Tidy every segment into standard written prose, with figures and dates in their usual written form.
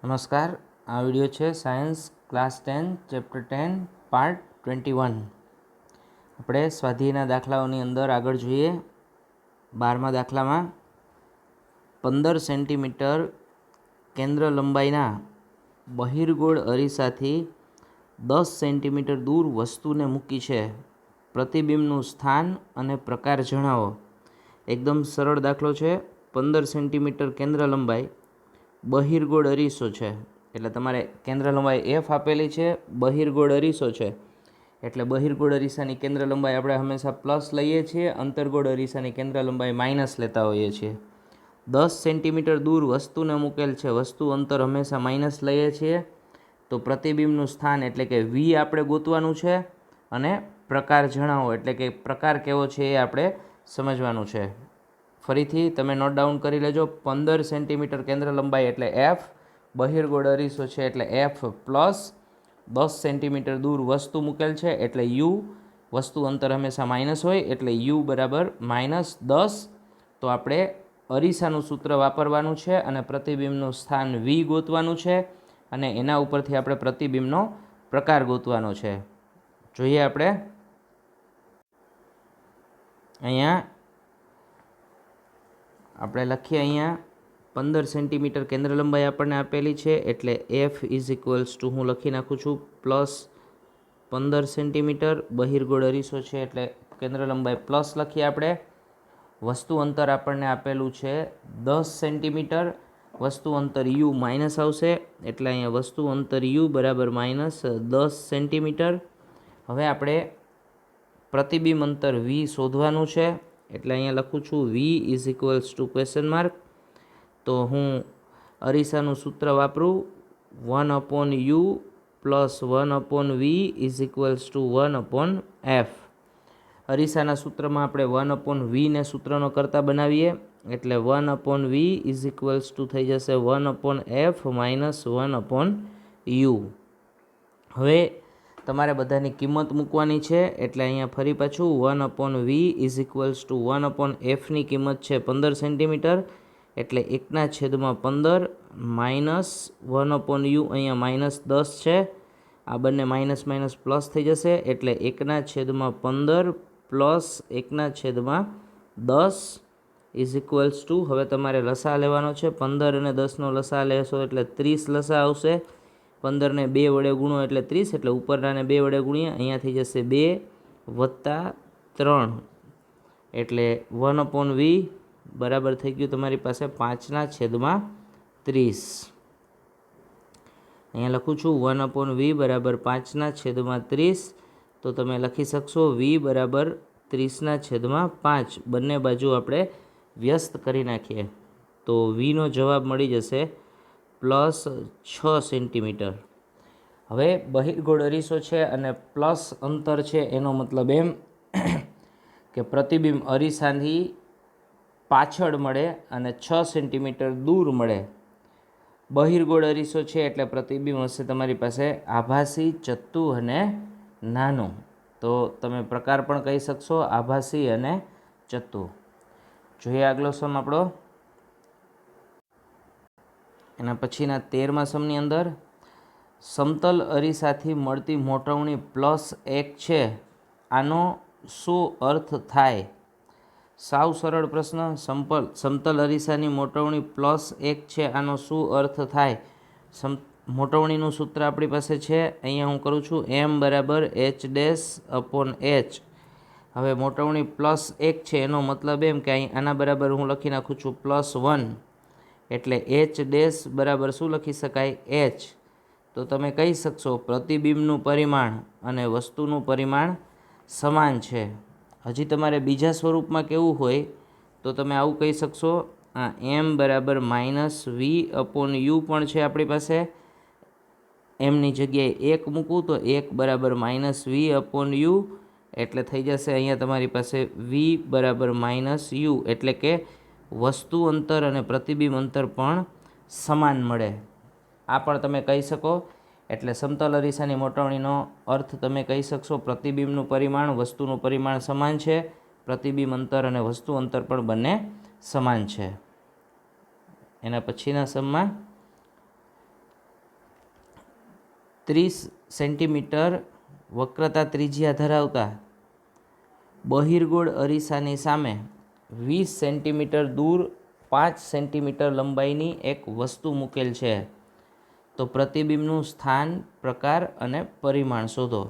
નમસ્કાર, આ વિડીયો છે સાયન્સ ક્લાસ 10 ચેપ્ટર 10 પાર્ટ 21। આપણે સ્વાધ્યાયના દાખલાઓની અંદર આગળ જોઈએ। 12મા દાખલામાં 15 સેન્ટીમીટર કેન્દ્ર લંબાઈના બહિર્ગોળ અરીસાથી 10 સેન્ટીમીટર દૂર વસ્તુને મૂકી છે। પ્રતિબિંબનું સ્થાન અને પ્રકાર જણાવો। એકદમ સરળ દાખલો છે। 15 સેન્ટીમીટર કેન્દ્ર લંબાઈ, બહિર્ગોળ અરીસો છે એટલે તમારે કેન્દ્ર લંબાઈ એફ આપેલી છે, બહિર્ગોળ અરીસો છે એટલે બહિર્ગોળ અરીસાની કેન્દ્ર લંબાઈ આપણે હંમેશા પ્લસ લઈએ છીએ, અંતર્ગોળ અરીસાની કેન્દ્ર લંબાઈ માઇનસ લેતા હોઈએ છીએ। 10 સેન્ટીમીટર દૂર વસ્તુને મૂકેલ છે, વસ્તુ અંતર હંમેશા માઇનસ લઈએ છીએ। તો પ્રતિબિંબનું સ્થાન એટલે કે વી આપણે ગોતવાનું છે અને પ્રકાર જણાવો એટલે કે પ્રકાર કેવો છે એ આપણે સમજવાનું છે। ફરીથી તમે નોટ ડાઉન કરી લેજો। 15 સેન્ટીમીટર કેન્દ્ર લંબાઈ એટલે એફ, બહિર્ગોળ અરીસો છે એટલે એફ પ્લસ 10 સેન્ટીમીટર દૂર વસ્તુ મૂકેલ છે એટલે યુ, વસ્તુ અંતર હંમેશા માઇનસ હોય એટલે યુ બરાબર -10। તો આપણે અરીસાનું સૂત્ર વાપરવાનું છે અને પ્રતિબિંબનું સ્થાન વી ગોતવાનું છે અને એના ઉપરથી આપણે પ્રતિબિંબનો પ્રકાર ગોતવાનો છે। જોઈએ આપણે અહીંયા આપણે લખીએ, અહીંયા 15 સેન્ટીમીટર કેન્દ્ર લંબાઈ આપણને આપેલી છે એટલે એફ ઇઝ ઇક્વલ્સ ટુ હું લખી નાખું છું પ્લસ 15 સેન્ટીમીટર, બહિર્ગોળ અરીસો છે એટલે કેન્દ્ર લંબાઈ પ્લસ લખીએ આપણે। વસ્તુ અંતર આપણને આપેલું છે 10 સેન્ટીમીટર, વસ્તુ અંતર યુ માઇનસ આવશે એટલે અહીંયા વસ્તુ અંતર યુ બરાબર -10 સેન્ટીમીટર। હવે આપણે પ્રતિબિંબ અંતર વી શોધવાનું છે એટલે અહીંયા લખું છું v is equals to question mark. તો હું અરીસાનું સૂત્ર વાપરું 1/u plus 1/v is equals to 1/f। અરીસાના સૂત્રમાં આપણે 1/v ને સૂત્રનો કરતા બનાવીએ એટલે 1/v ઇઝ ઇક્વલ્સ ટુ થઈ જશે 1/f માઇનસ 1/u। હવે તમારે બધાની કિંમત મૂકવાની છે એટલે અહીંયા ફરી પાછું 1/v ઇઝ ઇક્વલ્સ ટુ 1/fની કિંમત છે 15 સેન્ટીમીટર એટલે 1/15 માઇનસ 1/u, અહીંયા -10 છે, આ બંને માઇનસ માઇનસ પ્લસ થઈ જશે એટલે 1/15 પ્લસ 1/10 ઇઝ ઇક્વલ્સ ટુ, હવે તમારે લસા લેવાનો છે। 15 અને 10નો લસા લેશો એટલે 30 લસા આવશે। 15ને 2 વડે ગુણો એટલે 30 એટલે ઉપરનાને 2 વડે ગુણીએ, અહીંયા થઈ જશે 2 વત્તા 3 એટલે 1/v બરાબર થઈ ગયું તમારી પાસે 5/30। અહીંયા લખું છું 1/v બરાબર 5/30। તો તમે લખી શકશો v બરાબર 30/5। બંને બાજુ આપણે વ્યસ્ત કરી નાખીએ તો vનો જવાબ મળી જશે +6 સેન્ટીમીટર। હવે બહિર્ગોળ અરીસો છે અને પ્લસ અંતર છે એનો મતલબ એમ કે પ્રતિબિંબ અરીસાથી પાછળ મળે અને 6 સેન્ટીમીટર દૂર મળે। બહિર્ગોળ અરીસો છે એટલે પ્રતિબિંબ હશે તમારી પાસે આભાસી, ચત્તુ અને નાનું। તો તમે પ્રકાર પણ કહી શકશો આભાસી અને ચત્તુ। જોઈએ આગલો સમ આપણો, એના પછીના 13મા સમની અંદર સમતલ અરીસાથી મળતી મોટવણી +1 છે, આનો શું અર્થ થાય? સાવ સરળ પ્રશ્ન। સમતલ અરીસાની મોટવણી +1 છે, આનો શું અર્થ થાય? મોટવણીનું સૂત્ર આપણી પાસે છે, અહીંયા હું કરું છું m બરાબર h'/h। હવે મોટવણી +1 છે એનો મતલબ એમ કે અહીં આના બરાબર હું લખી નાખું છું +1 એટલે h' બરાબર શું લખી શકાય? h। તો તમે કહી શકશો પ્રતિબિંબનું પરિમાણ અને વસ્તુનું પરિમાણ સમાન છે। હજી તમારે બીજા સ્વરૂપમાં કેવું હોય તો તમે આવું કહી શકશો, આ m બરાબર -v/u પણ છે આપણી પાસે, એમની જગ્યાએ 1 મૂકું તો 1 બરાબર -v/u એટલે થઈ જશે અહીંયા તમારી પાસે v બરાબર -u એટલે કે વસ્તુ અંતર અને પ્રતિબિંબ અંતર પણ સમાન મળે। આ પણ તમે કહી શકો એટલે સમતલ અરીસાની મોટવણીનો અર્થ તમે કહી શકશો પ્રતિબિંબનું પરિમાણ, વસ્તુનું પરિમાણ સમાન છે, પ્રતિબિંબ અંતર અને વસ્તુ અંતર પણ બંને સમાન છે। એના પછીના સમમાં 30 સેન્ટીમીટર વક્રતા ત્રિજ્યા ધરાવતા બહિર્ગોળ અરીસાની સામે 20 સેન્ટીમીટર દૂર 5 સેન્ટીમીટર લંબાઈની એક વસ્તુ મૂકેલ છે, તો પ્રતિબિંબનું સ્થાન, પ્રકાર અને પરિમાણ શોધો.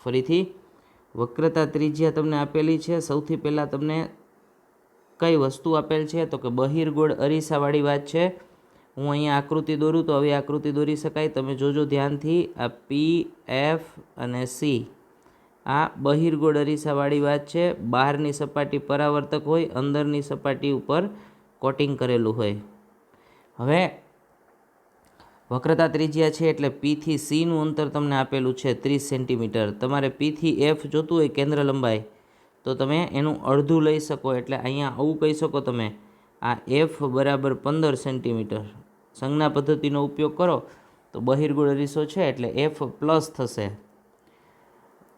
ફરીથી વક્રતા ત્રિજ્યા તમને આપેલી છે. સૌથી પહેલાં તમને કઈ વસ્તુ આપેલ છે? તો કે બહિર્ગોળ અરીસાવાળી વાત છે. હું અહીંયા આકૃતિ દોરું તો હવે આકૃતિ દોરી શકાય. તમે જોજો ધ્યાનથી. આ પી, એફ અને સી આ બહિર્ગોળ અરીસાવાળી વાત છે. બહારની સપાટી પરાવર્તક હોય, અંદરની સપાટી ઉપર કોટિંગ કરેલું હોય. હવે વક્રતા ત્રિજ્યા છે એટલે પીથી સીનું અંતર તમને આપેલું છે 30 સેન્ટીમીટર. તમારે પીથી એફ જોતું હોય કેન્દ્ર લંબાઈ, તો તમે એનું અડધું લઈ શકો. એટલે અહીંયા આવું કહી શકો તમે, આ એફ બરાબર 15 સેન્ટીમીટર. સંજ્ઞા પદ્ધતિનો ઉપયોગ કરો તો બહિર્ગોળ અરીસો છે એટલે એફ પ્લસ થશે.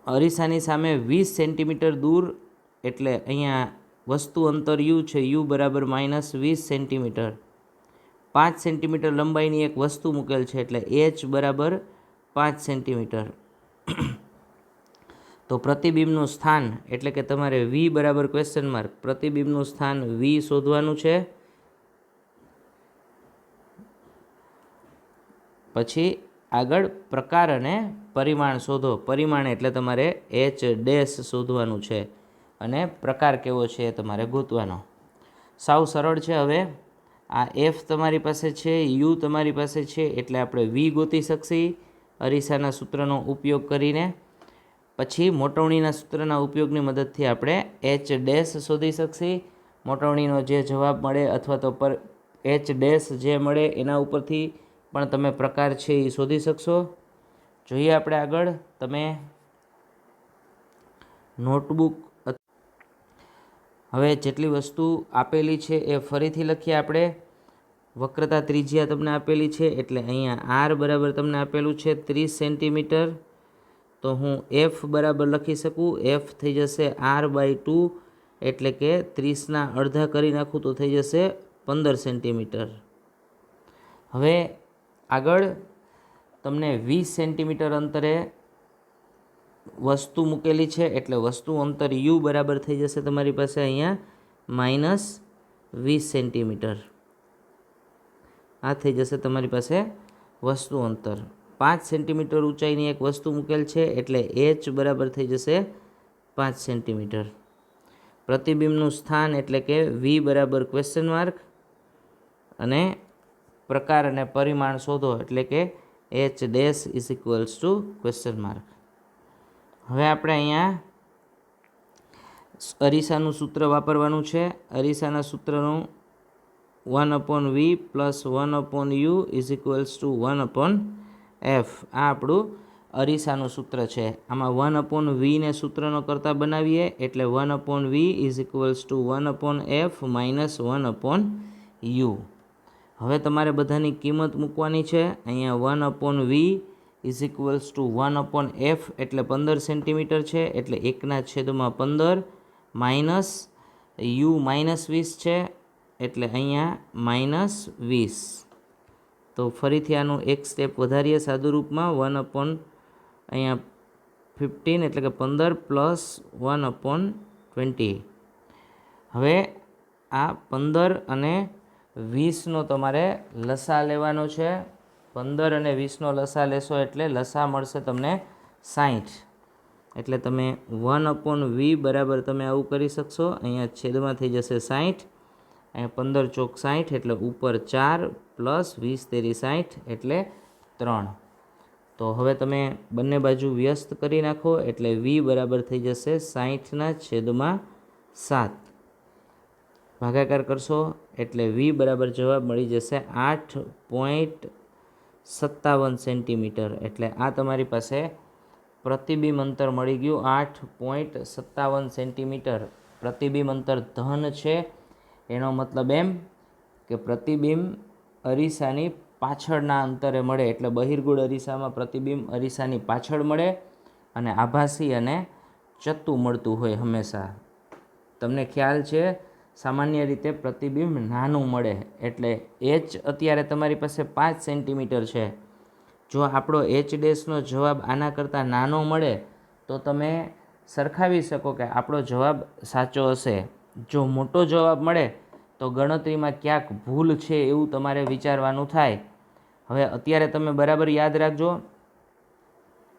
અરીસાની સામે 20 સેન્ટીમીટર દૂર એટલે અહીંયા વસ્તુ અંતર યુ છે, યુ બરાબર -20 સેન્ટીમીટર. 5 સેન્ટીમીટર લંબાઈની એક વસ્તુ મૂકેલ છે એટલે એચ બરાબર 5 સેન્ટીમીટર. તો પ્રતિબિંબનું સ્થાન એટલે કે તમારે વી બરાબર ક્વેશ્ચન માર્ક, પ્રતિબિંબનું સ્થાન વી શોધવાનું છે. પછી આગળ પ્રકાર અને પરિમાણ શોધો. પરિમાણ એટલે તમારે એચ ડેશ શોધવાનું છે અને પ્રકાર કેવો છે એ તમારે ગોતવાનો. સાવ સરળ છે. હવે આ એફ તમારી પાસે છે, યુ તમારી પાસે છે, એટલે આપણે વી ગોતી શકશી અરીસાના સૂત્રનો ઉપયોગ કરીને. પછી મોટવણીના સૂત્રના ઉપયોગની મદદથી આપણે એચ ડેશ શોધી શકશી. મોટવણીનો જે જવાબ મળે અથવા તો એચ ડેશ જે મળે એના ઉપરથી પણ તમે પ્રકાર છે એ શોધી શકશો. જોઈએ આપણે આગળ. તમે નોટબુક હવે જેટલી વસ્તુ આપેલી છે એ ફરીથી લખીએ આપણે. વક્રતા ત્રિજ્યા તમને આપેલી છે એટલે અહીંયા આર બરાબર તમને આપેલું છે 30 સેન્ટીમીટર. તો હું એફ બરાબર લખી શકું. એફ થઈ જશે r/2 એટલે કે 30ના અડધા કરી નાખું તો થઈ જશે 15 સેન્ટીમીટર. હવે આગળ તમને 20 સેન્ટીમીટર અંતરે વસ્તુ મૂકેલી છે એટલે વસ્તુ અંતર યુ બરાબર થઈ જશે તમારી પાસે અહીંયા -20 સેન્ટીમીટર. આ થઈ જશે તમારી પાસે વસ્તુ અંતર. 5 સેન્ટીમીટર ઊંચાઈની એક વસ્તુ મૂકેલ છે એટલે એચ બરાબર થઈ જશે 5 સેન્ટીમીટર. પ્રતિબિંબનું સ્થાન એટલે કે વી બરાબર ક્વેશ્ચન માર્ક અને પ્રકાર અને પરિમાણ શોધો એટલે કે H dash is equals to question mark. હવે આપણે અહીંયા અરીસાનું સૂત્ર વાપરવાનું છે. અરીસાના સૂત્રનું 1/v plus 1/u is equals to 1/f. આ આપણું અરીસાનું સૂત્ર છે. આમાં 1/v ને સૂત્રનો કરતા બનાવીએ એટલે 1/v is equals to 1/f minus 1/u. હવે તમારે બધાની કિંમત મૂકવાની છે. અહીંયા 1/v is equals to 1/f એટલે 15 સેન્ટીમીટર છે એટલે 1/15 માઇનસ યુ -20 છે એટલે અહીંયા -20. તો ફરીથી આનું એક સ્ટેપ વધારીએ સાદું રૂપમાં. 1/15 એટલે કે 15 પ્લસ 1/20. હવે આ 15 અને 20નો તમારે લસા લેવાનો છે. 15 અને 20નો લસા લેશો એટલે લસા મળશે તમને 60. એટલે તમે 1/v બરાબર તમે આવું કરી શકશો. અહીંયા છેદમાં થઈ જશે 60. અહીંયા 15 ચોક 60 એટલે ઉપર 4 પ્લસ 20 તેરી 60 એટલે 3. તો હવે તમે બંને બાજુ વ્યસ્ત કરી નાખો એટલે v બરાબર થઈ જશે 60/7. ભાગાકાર કરશો એટલે v બરાબર જવાબ મળી જશે 8.57 સેન્ટીમીટર. એટલે આ તમારી પાસે પ્રતિબિંબ અંતર મળી ગયું 8.57 સેન્ટીમીટર. પ્રતિબિંબ અંતર ધન છે એનો મતલબ એમ કે પ્રતિબિંબ અરીસાની પાછળના અંતરે મળે એટલે બહિર્ગોળ અરીસામાં પ્રતિબિંબ અરીસાની પાછળ મળે અને આભાસી અને ચત્તું મળતું હોય હંમેશા. તમને ખ્યાલ છે સામાન્ય રીતે પ્રતિબિંબ નાનું મળે એટલે એચ અત્યારે તમારી પાસે 5 સેન્ટીમીટર છે જો આપણો એચ ડેશનો જવાબ આના કરતાં નાનો મળે તો તમે સરખાવી શકો કે આપણો જવાબ સાચો હશે. જો મોટો જવાબ મળે તો ગણતરીમાં ક્યાંક ભૂલ છે એવું તમારે વિચારવાનું થાય. હવે અત્યારે તમે બરાબર યાદ રાખજો,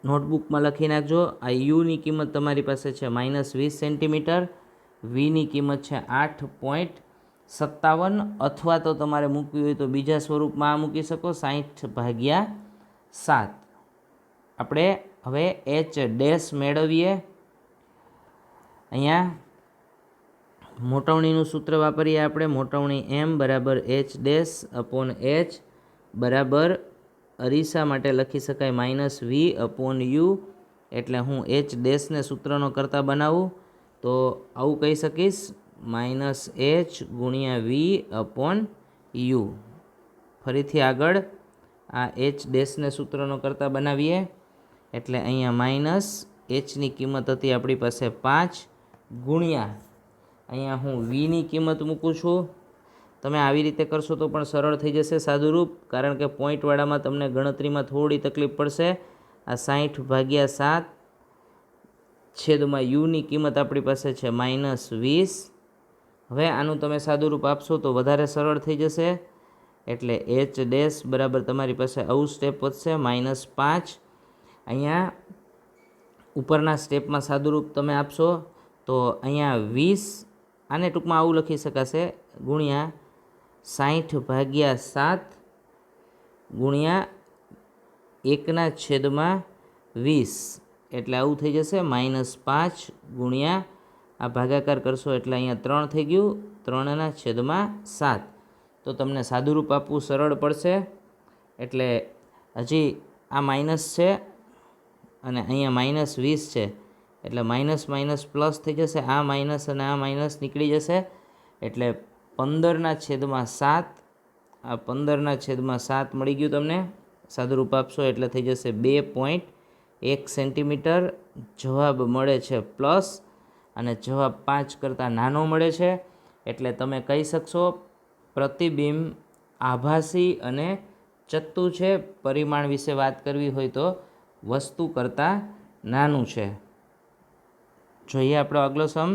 નોટબુકમાં લખી નાખજો. આ યુની કિંમત તમારી પાસે છે -20 સેન્ટીમીટર, વીની કિંમત છે 8.57, અથવા તો તમારે મૂકવી હોય તો બીજા સ્વરૂપમાં આ મૂકી શકો 60/7. આપણે હવે એચ ડેશ મેળવીએ. અહીંયા મોટવણીનું સૂત્ર વાપરીએ આપણે. મોટવણી m બરાબર એચ ડેશ અપોન એચ બરાબર અરીસા માટે લખી શકાય -v/u. એટલે હું એચ ડેશને સૂત્રનો કરતા બનાવું તો આવું કહી શકીશ -h/v/u. ફરીથી આગળ આ એચ ડેશને સૂત્રનો કરતા બનાવીએ. એટલે અહીંયા માઇનસ એચની કિંમત હતી આપણી પાસે 5 ગુણ્યા અહીંયા હું વીની કિંમત મૂકું છું. તમે આવી રીતે કરશો તો પણ સરળ થઈ જશે સાદુરૂપ, કારણ કે પોઈન્ટવાળામાં તમને ગણતરીમાં થોડી તકલીફ પડશે. આ 60/7 છેદમાં યુની કિંમત આપણી પાસે છે -20. હવે આનું તમે સાદુરૂપ આપશો તો વધારે સરળ થઈ જશે. એટલે એચ ડેશ બરાબર તમારી પાસે આવું સ્ટેપ વધશે -5. અહીંયા ઉપરના સ્ટેપમાં સાદુરૂપ તમે આપશો તો અહીંયા 20, આને ટૂંકમાં આવું લખી શકાશે ગુણ્યા 60/7 ગુણ્યા 1/20. એટલે આવું થઈ જશે -5 ગુણ્યા આ ભાગાકાર કરશો એટલે અહીંયા 3 થઈ ગયું, 3/7. તો તમને સાદુરૂપ આપવું સરળ પડશે. એટલે હજી આ માઇનસ છે અને અહીંયા -20 છે, એટલે માઇનસ માઇનસ પ્લસ થઈ જશે. આ માઇનસ અને આ માઇનસ નીકળી જશે. એટલે 15/7, આ 15/7 મળી ગયું તમને. સાદુરૂપ આપશો એટલે થઈ જશે 2.1 સેન્ટીમીટર. જવાબ મળે છે પ્લસ, અને જવાબ 5 કરતાં નાનો મળે છે. એટલે તમે કહી શકશો પ્રતિબિંબ આભાસી અને ચત્તુ છે. પરિમાણ વિશે વાત કરવી હોય તો વસ્તુ કરતાં નાનું છે. જોઈએ આપણો આગલો સમ.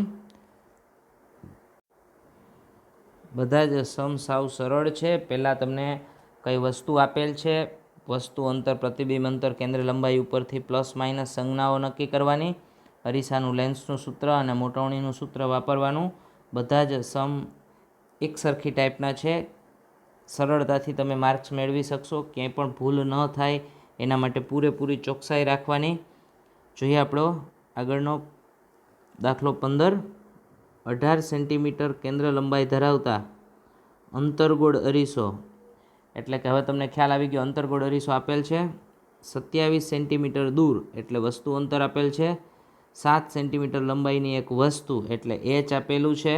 બધા જ સમ સાવ સરળ છે. પહેલાં તમને કઈ વસ્તુ આપેલ છે, વસ્તુ અંતર, પ્રતિબિંબ અંતર, કેન્દ્ર લંબાઈ ઉપરથી પ્લસ માઇનસ સંજ્ઞાઓ નક્કી કરવાની, અરીસાનું લેન્સનું સૂત્ર અને મોટવણીનું સૂત્ર વાપરવાનું. બધા જ સમ એક સરખી ટાઈપના છે. સરળતાથી તમે માર્ક્સ મેળવી શકશો. ક્યાંય પણ ભૂલ ન થાય એના માટે પૂરેપૂરી ચોકસાઈ રાખવાની. જોઈએ આપણો આગળનો દાખલો 15. 18 સેન્ટીમીટર કેન્દ્ર લંબાઈ ધરાવતા અંતર્ગોળ અરીસો, એટલે કે હવે તમને ખ્યાલ આવી ગયો. અંતર્ગોળ અરીસો આપેલ છે 27 સેન્ટીમીટર દૂર, એટલે વસ્તુ અંતર આપેલ છે. 7 સેન્ટીમીટર લંબાઈની એક વસ્તુ, એટલે એચ આપેલું છે.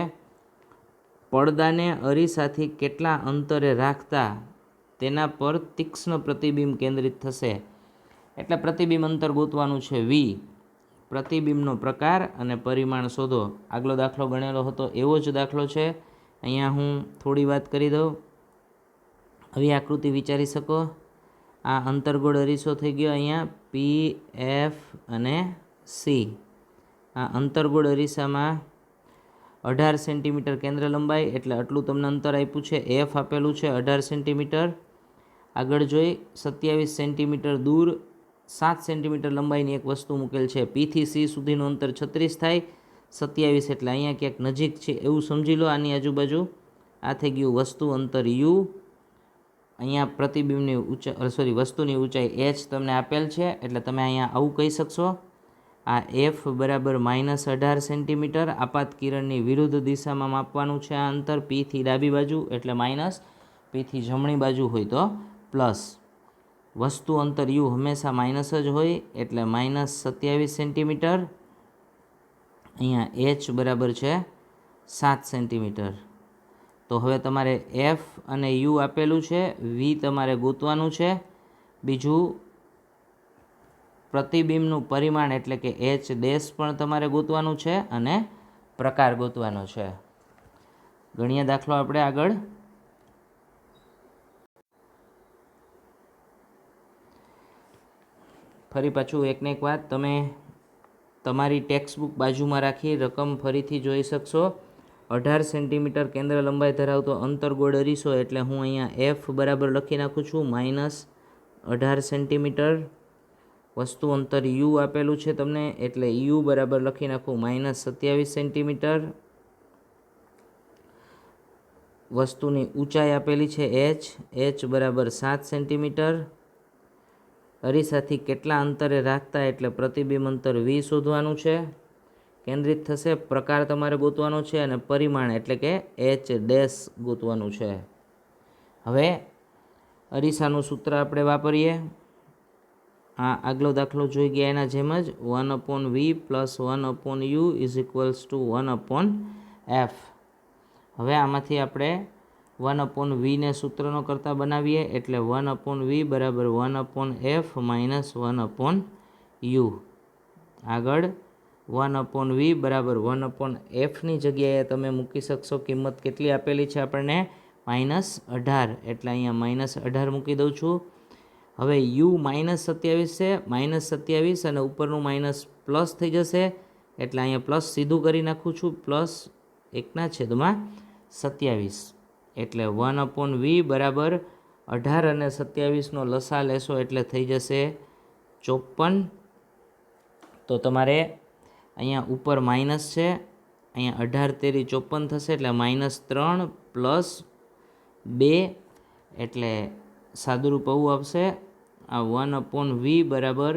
પડદાને અરીસાથી કેટલા અંતરે રાખતા તેના પર તીક્ષ્ણ પ્રતિબિંબ કેન્દ્રિત થશે. એટલે પ્રતિબિંબ અંતર ગોતવાનું છે વી. પ્રતિબિંબનો પ્રકાર અને પરિમાણ શોધો. આગલો દાખલો ગણેલો હતો એવો જ દાખલો છે. અહીંયા હું થોડી વાત કરી દઉં. આવી આકૃતિ વિચારી શકો. આ અંતર્ગોળ અરીસો થઈ ગયો અહીંયા પી, એફ અને સી. આ અંતર્ગોળ અરીસામાં 18 સેન્ટીમીટર કેન્દ્ર લંબાઈ, એટલે આટલું તમને અંતર આપ્યું છે. એફ આપેલું છે 18 સેન્ટીમીટર. આગળ જોઈ 27 સેન્ટીમીટર દૂર 7 સેન્ટીમીટર લંબાઈની એક વસ્તુ મૂકેલ છે. પીથી સી સુધીનું અંતર 36 થાય. 27 એટલે અહીંયા ક્યાંક નજીક છે એવું સમજી લો, આની આજુબાજુ. આ થઈ ગયું વસ્તુ અંતર યુ. અહીંયા પ્રતિબિંબની વસ્તુની ઊંચાઈ એચ તમને આપેલ છે, એટલે તમે અહીંયા આવું કહી શકશો. આ એફ બરાબર -18 સેન્ટીમીટર. આપાત કિરણની વિરુદ્ધ દિશામાં માપવાનું છે આ અંતર. પીથી ડાબી બાજુ એટલે માઇનસ, પીથી જમણી બાજુ હોય તો પ્લસ. વસ્તુ અંતર યુ હંમેશા માઇનસ જ હોય, એટલે -27 સેન્ટીમીટર. અહીંયા એચ બરાબર છે 7 સેન્ટીમીટર. તો હવે તમારે એફ અને યુ આપેલું છે, વી તમારે ગોતવાનું છે. બીજું પ્રતિબિંબનું પરિમાણ એટલે કે એચ ડેશ પણ તમારે ગોતવાનું છે, અને પ્રકાર ગોતવાનો છે. ગણીએ દાખલો આપણે આગળ. ફરી પાછું એકને એક વાત, તમે તમારી ટેક્સ્ટબુક બાજુમાં રાખી રકમ ફરીથી જોઈ શકશો. 18 સેન્ટીમીટર કેન્દ્ર લંબાઈ ધરાવતો અંતર્ગોળ અરીસો, એટલે હું અહીંયા એફ બરાબર લખી નાખું છું -18 સેન્ટીમીટર. વસ્તુ અંતર યુ આપેલું છે તમને, એટલે યુ બરાબર લખી નાખું -27 સેન્ટીમીટર. વસ્તુની ઊંચાઈ આપેલી છે એચ બરાબર 7 સેન્ટીમીટર. અરીસાથી કેટલા અંતરે રાખતા, એટલે પ્રતિબિંબ અંતર વી શોધવાનું છે. કેન્દ્રિત થશે, પ્રકાર તમારે ગોતવાનો છે, અને પરિમાણ એટલે કે એચ ડેશ ગોતવાનું છે. હવે અરીસાનું સૂત્ર આપણે વાપરીએ. આ આગલો દાખલો જોઈ ગયા એના જેમ જ 1/v + 1/u = 1/f. હવે આમાંથી આપણે 1/v ને સૂત્રનો કરતા બનાવીએ, એટલે 1/v બરાબર 1/f - 1/u. આગળ 1/v બરાબર 1/fની જગ્યાએ તમે મૂકી શકશો કિંમત કેટલી આપેલી છે આપણને, -18, એટલે અહીંયા -18 મૂકી દઉં છું. હવે u -27 છે, -27 અને ઉપરનું માઇનસ પ્લસ થઈ જશે, એટલે અહીંયા પ્લસ સીધું કરી નાખું છું, +1/27, એટલે 1/v બરાબર 18 અને 27નો લસા લેશો એટલે થઈ જશે 54. તો તમારે અહીંયા ઉપર માઇનસ છે, અહીંયા 18 તેરી 54 થશે, એટલે -3 + 2, એટલે સાદુરૂપ આવું આવશે. આ 1/v બરાબર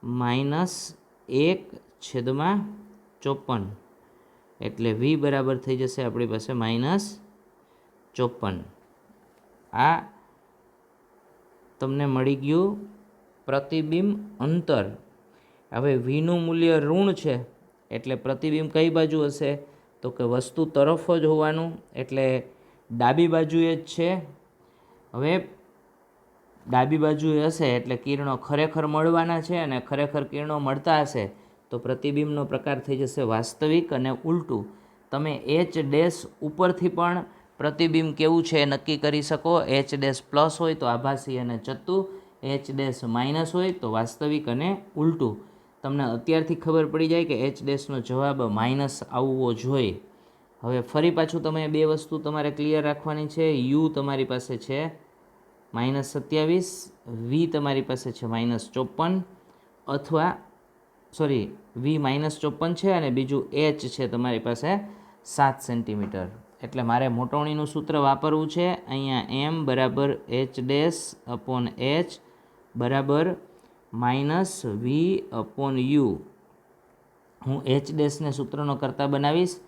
-1/54, એટલે v બરાબર થઈ જશે આપણી પાસે -54. આ તમને મળી ગયું પ્રતિબિંબ અંતર. હવે વીનું મૂલ્ય ઋણ છે, એટલે પ્રતિબિંબ કઈ બાજુ હશે, તો કે વસ્તુ તરફ જ હોવાનું, એટલે ડાબી બાજુએ જ છે. હવે ડાબી બાજુએ હશે એટલે કિરણો ખરેખર મળવાના છે, અને ખરેખર કિરણો મળતા હશે તો પ્રતિબિંબનો પ્રકાર થઈ જશે વાસ્તવિક અને ઉલટું. તમે એચ ડેશ ઉપરથી પણ પ્રતિબિંબ કેવું છે એ નક્કી કરી શકો. એચ ડેશ પ્લસ હોય તો આભાસી અને ચત્તુ, એચ ડેશ માઇનસ હોય તો વાસ્તવિક અને ઉલટું. તમને અત્યારથી ખબર પડી જાય કે એચ ડેશનો જવાબ માઇનસ આવવો જોઈએ. હવે ફરી પાછું તમે બે વસ્તુ તમારે ક્લિયર રાખવાની છે. યુ તમારી પાસે છે -27, વી તમારી પાસે છે -54, અથવા વી -54 છે અને બીજું એચ છે તમારી પાસે 7 સેન્ટીમીટર. એટલે મારે મોટવણીનું સૂત્ર વાપરવું છે. અહીંયા એમ બરાબર એચ ડેશ અપોન એચ બરાબર -v/u. હું એચ ડેશને સૂત્રનો કરતા બનાવીશ,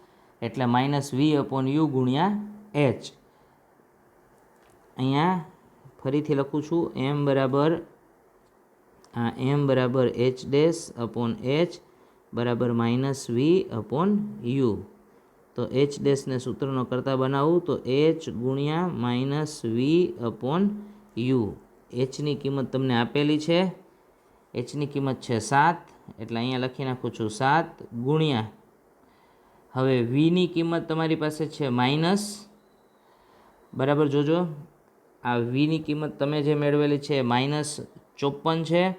એટલે -v/u ગુણ્યા એચ. અહીંયા ફરીથી લખું છું, એમ બરાબર એચ ડેશ અપોન એચ બરાબર -v/u. તો એચ ડેશને સૂત્રનો કરતા બનાવું તો એચ ગુણ્યા -v/u. એચની કિંમત તમને આપેલી છે, એચની કિંમત છે 7, એટલે અહીંયા લખી નાખું છું 7 ગુણ્યા, હવે વીની કિંમત તમારી પાસે છે માઇનસ, બરાબર જોજો, આ વીની કિંમત તમે જે મેળવેલી છે -54 છે.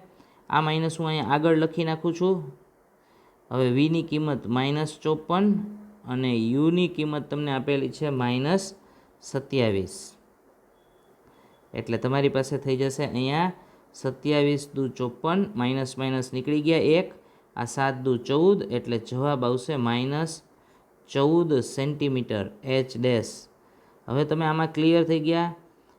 આ માઇનસ હું અહીંયા આગળ લખી નાખું છું. હવે વીની કિંમત -54 અને યુની કિંમત તમને આપેલી છે -27, એટલે તમારી પાસે થઈ જશે અહીંયા 27 દુ 54, માઇનસ માઇનસ નીકળી ગયા 1, આ 7 દુ 14, એટલે જવાબ આવશે -14 સેન્ટીમીટર એચ ડેશ. હવે તમે આમાં ક્લિયર થઈ ગયા.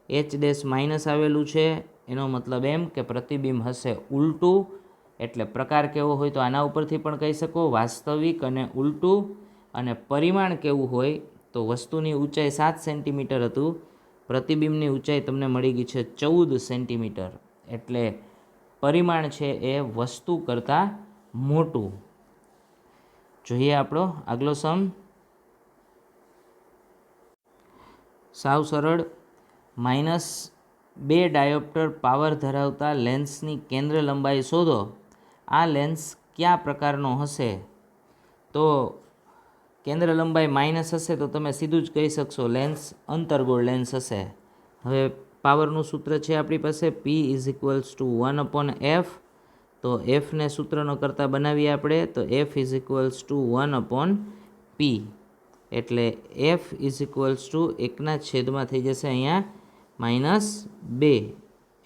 એચ ડેશ માઇનસ આવેલું છે, એનો મતલબ એમ કે પ્રતિબિંબ હશે ઉલટું. એટલે પ્રકાર કેવો હોય તો આના ઉપરથી પણ કહી શકો, વાસ્તવિક અને ઉલટું. અને પરિમાણ કેવું હોય તો વસ્તુની ઊંચાઈ 7 સેન્ટીમીટર હતું, પ્રતિબિંબની ઊંચાઈ તમને મળી ગઈ છે 14 સેન્ટીમીટર, એટલે પરિમાણ છે એ વસ્તુ કરતાં મોટું. જોઈએ આપણો આગલો સમ. સાવ સરળ. -2 ડાયોપ્ટર પાવર ધરાવતા લેન્સની કેન્દ્ર લંબાઈ શોધો. આ લેન્સ કયા પ્રકારનો હશે? તો કેન્દ્ર લંબાઈ માઇનસ હશે તો તમે સીધું જ કહી શકશો લેન્સ અંતર્ગોળ લેન્સ હશે. હવે પાવરનું સૂત્ર છે આપણી પાસે P = 1/f. તો એફને સૂત્રનો કરતાં બનાવીએ આપણે, તો F is equals two 1/p, એટલે એફ ઇઝ ઇક્વલ્સ ટુ 1/2 થઈ જશે અહીંયા -2,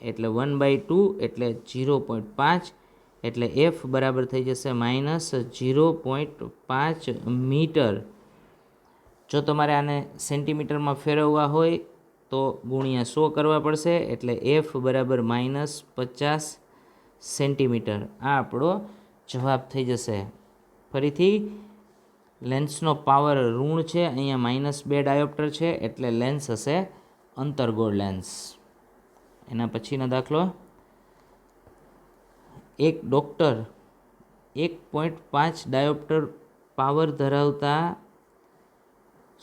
એટલે 1/2 એટલે 0.5, એટલે એફ બરાબર થઈ જશે -0.5 મીટર. જો તમારે આને સેન્ટીમીટરમાં ફેરવવા હોય તો ગુણ્યા 100 કરવા પડશે, એટલે એફ બરાબર -50 સેન્ટીમીટર. આ આપણો જવાબ થઈ જશે. ફરીથી લેન્સનો પાવર ઋણ છે, અહીંયા -2 ડાયોપ્ટર છે, એટલે લેન્સ હશે અંતર્ગોળ લેન્સ. એના પછીનો દાખલો, એક ડૉક્ટર 1.5 ડાયોપ્ટર પાવર ધરાવતા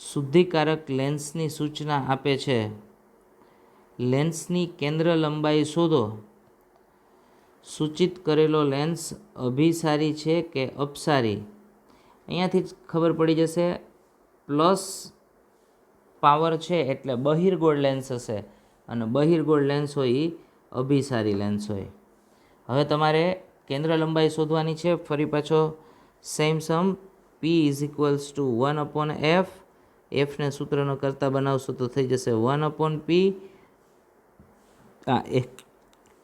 શુદ્ધિકારક લેન્સની સૂચના આપે છે. લેન્સની કેન્દ્ર લંબાઈ શોધો. સૂચિત કરેલો લેન્સ અભિસારી છે કે અપસારી? અહીંયાથી જ ખબર પડી જશે. પ્લસ પાવર છે એટલે બહિર્ગોળ લેન્સ હશે, અને બહિર્ગોળ લેન્સ હોય એ અભિસારી લેન્સ હોય. હવે તમારે કેન્દ્ર લંબાઈ શોધવાની છે. ફરી પાછો same sum, p is equals to 1/f, એફને સૂત્રનો કરતાં બનાવશો તો થઈ જશે 1/p.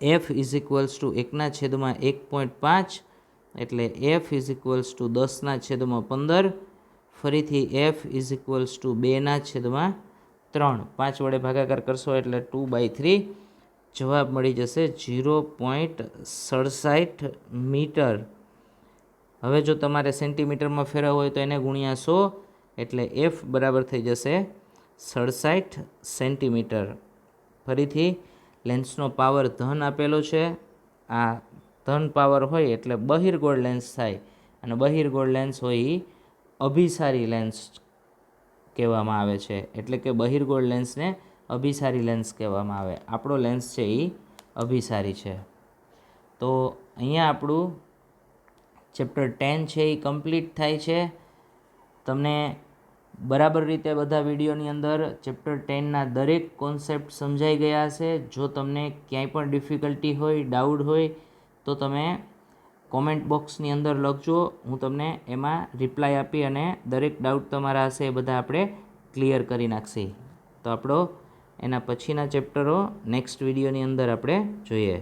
F is equals two 1/1.5, એટલે એફ ઇઝ ઇક્વલ્સ ટુ 10/15. ફરીથી એફ ઇઝ ઇક્વલ્સ ટુ 2/3. 5 વડે ભાગાકાર કરશો એટલે 2/3. જવાબ મળી જશે 0.67 મીટર. હવે જો તમારે સેન્ટીમીટરમાં ફેરવવું હોય તો એને ગુણ્યા 100, એટલે એફ બરાબર થઈ જશે 67 સેન્ટીમીટર. ફરીથી લેન્સનો પાવર ધન આપેલો છે. આ ધન પાવર હોય એટલે બહિર્ગોળ લેન્સ થાય, અને બહિર્ગોળ લેન્સ હોય એ અભિસારી લેન્સ કહેવામાં આવે છે. એટલે કે બહિર્ગોળ લેન્સને અભિસારી લેન્સ કહેવામાં આવે. આપણો લેન્સ છે એ અભિસારી છે. તો અહીંયા આપણું ચેપ્ટર 10 છે એ કમ્પ્લીટ થાય છે. તમને બરાબર રીતે બધા વિડીયોની અંદર ચેપ્ટર 10ના દરેક કોન્સેપ્ટ સમજાઈ ગયા હશે. જો તમને ક્યાંય પણ ડિફિકલ્ટી હોય, ડાઉટ હોય, તો તમે કોમેન્ટ બોક્સની અંદર લખજો. હું તમને એમાં રિપ્લાય આપી અને દરેક ડાઉટ તમારા હશે એ બધા આપણે ક્લિયર કરી નાખશી. તો આપણો એના પછીના ચેપ્ટરો નેક્સ્ટ વિડીયોની અંદર આપણે જોઈએ.